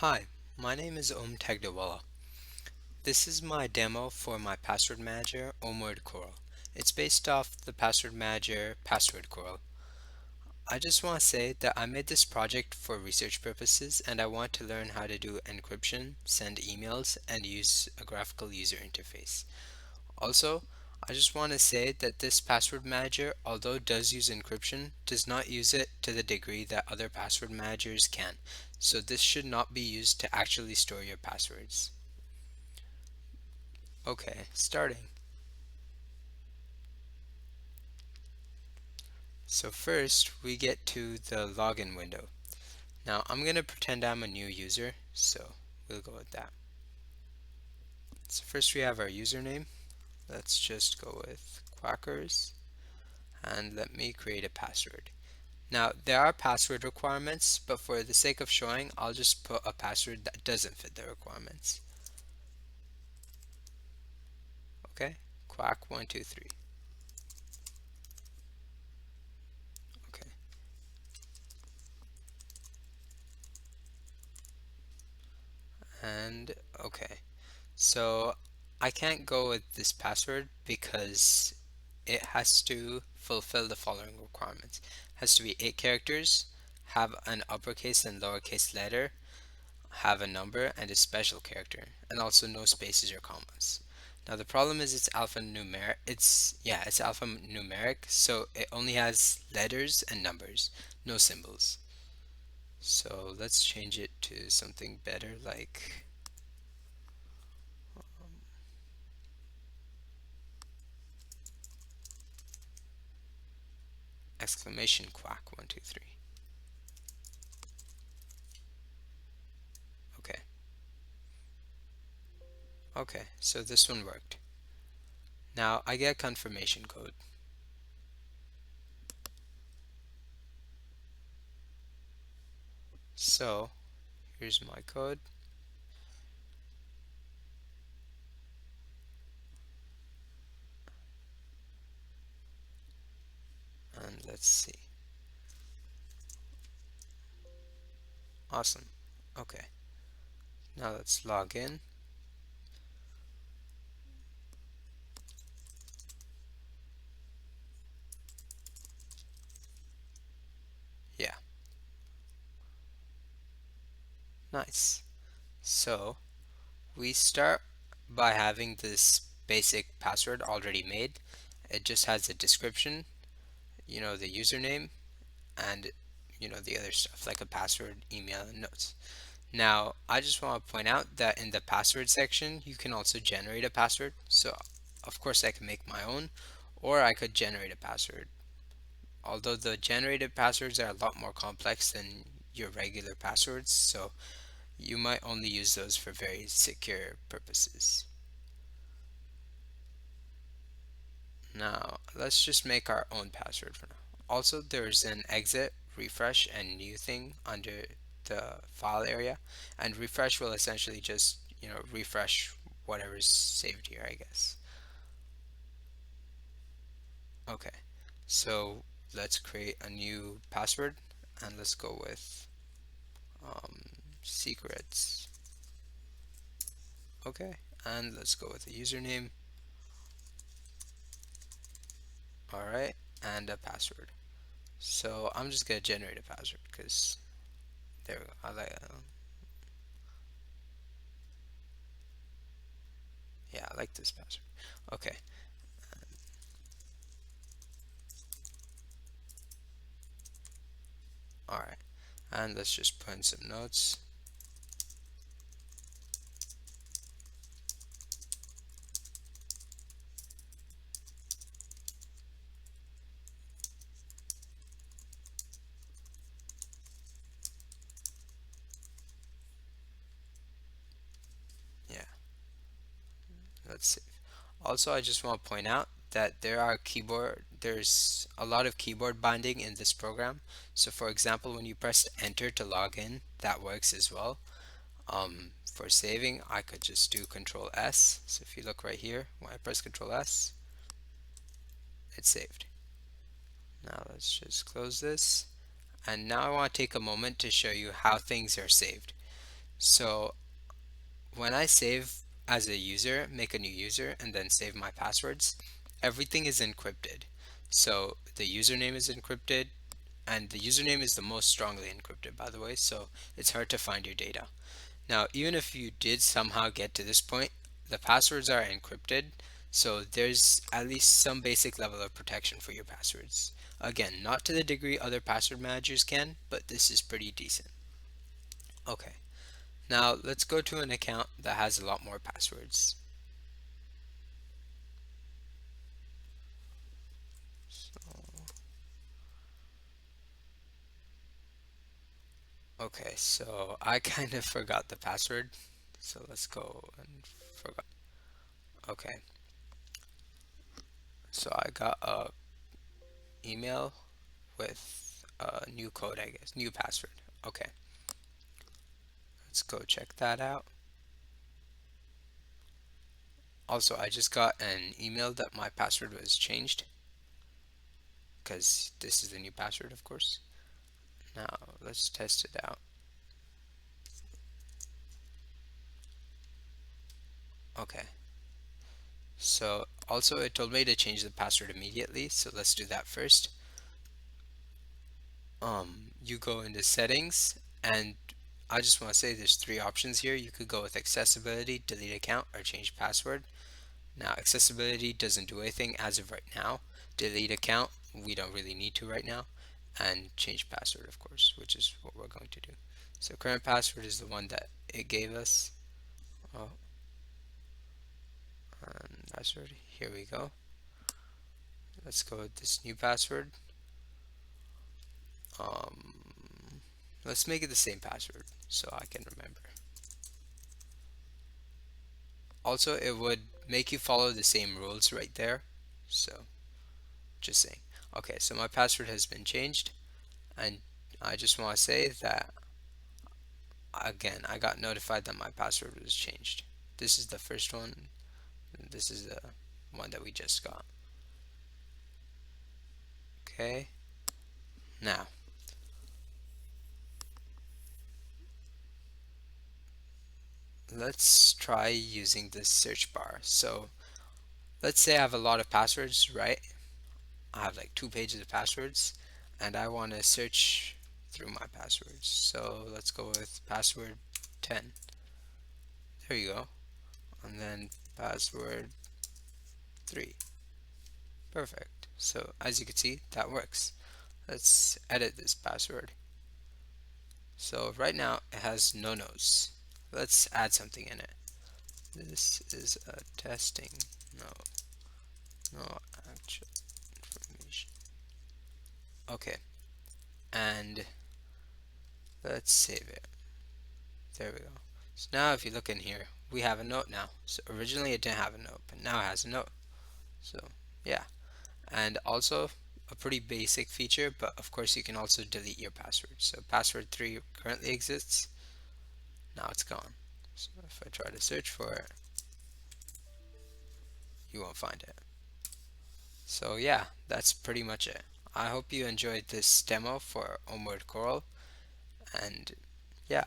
Hi, my name is Tagdiwala. This is my demo for my password manager, Omward Corral. It's based off the password manager, Password Corral. I just want to say that I made this project for research purposes and I want to learn how to do encryption, send emails, and use a graphical user interface. Also, I just want to say that this password manager, although it does use encryption, does not use it to the degree that other password managers can. So this should not be used to actually store your passwords. Okay, starting. So first we get to the login window. Now I'm going to pretend I'm a new user, so we'll go with that. So first we have our username. Let's just go with Quackers and let me create a password. Now there are password requirements, but for the sake of showing, I'll just put a password that doesn't fit the requirements. Okay, Quack123. Okay, and okay. So I can't go with this password because it has to fulfill the following requirements. It has to be 8 characters, have an uppercase and lowercase letter, have a number and a special character, and also no spaces or commas. Now the problem is it's alphanumeric. It's alphanumeric, so it only has letters and numbers, no symbols. So let's change it to something better like exclamation quack 123. Okay. Okay, so this one worked. Now I get confirmation code. So here's my code. And let's see. Awesome. Okay, now let's log in. Yeah, nice. So we start by having this basic password already made. It just has a description, the username, and the other stuff like a password, email, and notes. Now, I just want to point out that in the password section, you can also generate a password. So, of course, I can make my own, or I could generate a password. Although the generated passwords are a lot more complex than your regular passwords, so you might only use those for very secure purposes. Now, let's just make our own password for now. Also, there's an exit, refresh, and new thing under the file area, and refresh will essentially just, refresh whatever's saved here, I guess. Okay, so let's create a new password, and let's go with um, secrets. Okay, and let's go with a username. All right, and a password. So I'm just gonna generate a password because there we go. I like this password. Okay, all right, and let's just put in some notes. Yeah, let's save. Also, I just want to point out that there's a lot of keyboard binding in this program. So for example, when you press enter to log in, that works as well. For saving, I could just do Control S. So if you look right here, when I press Control S, it's saved. Now let's just close this. And now I want to take a moment to show you how things are saved. So when I save as a user, make a new user, and then save my passwords, everything is encrypted. So the username is encrypted, and the username is the most strongly encrypted, by the way, so it's hard to find your data. Now, even if you did somehow get to this point, the passwords are encrypted, so there's at least some basic level of protection for your passwords. Again, not to the degree other password managers can, but this is pretty decent. Okay, now let's go to an account that has a lot more passwords. Okay, so I kind of forgot the password, so let's go and forgot. Okay, so I got a email with a new code, I guess, new password. Okay, let's go check that out. Also, I just got an email that my password was changed because this is the new password, of course. Now, let's test it out. Okay, so also it told me to change the password immediately, so let's do that first. You go into settings, and I just want to say there's three options here. You could go with accessibility, delete account, or change password. Now, accessibility doesn't do anything as of right now. Delete account, we don't really need to right now. And change password, of course, which is what we're going to do. So current password is the one that it gave us. Oh, and password, here we go. Let's go with this new password. Um, let's make it the same password so I can remember. Also, it would make you follow the same rules right there. So, just saying. Okay, so my password has been changed, and I just want to say that again, I got notified that my password was changed. This is the first one. This is the one that we just got. Okay, now let's try using this search bar. So let's say I have a lot of passwords, right? I have like 2 pages of passwords, and I want to search through my passwords. So let's go with password 10. There you go. And then password 3. Perfect. So as you can see, that works. Let's edit this password. So right now it has no nodes. Let's add something in it. This is a testing no actual information. Okay, and let's save it. There we go. So now if you look in here, we have a note now. So originally it didn't have a note, but now it has a note. So yeah, and also a pretty basic feature, but of course you can also delete your password. So password 3 currently exists. Now it's gone. So if I try to search for it, you won't find it. So yeah, that's pretty much it. I hope you enjoyed this demo for Omward Corral, and yeah.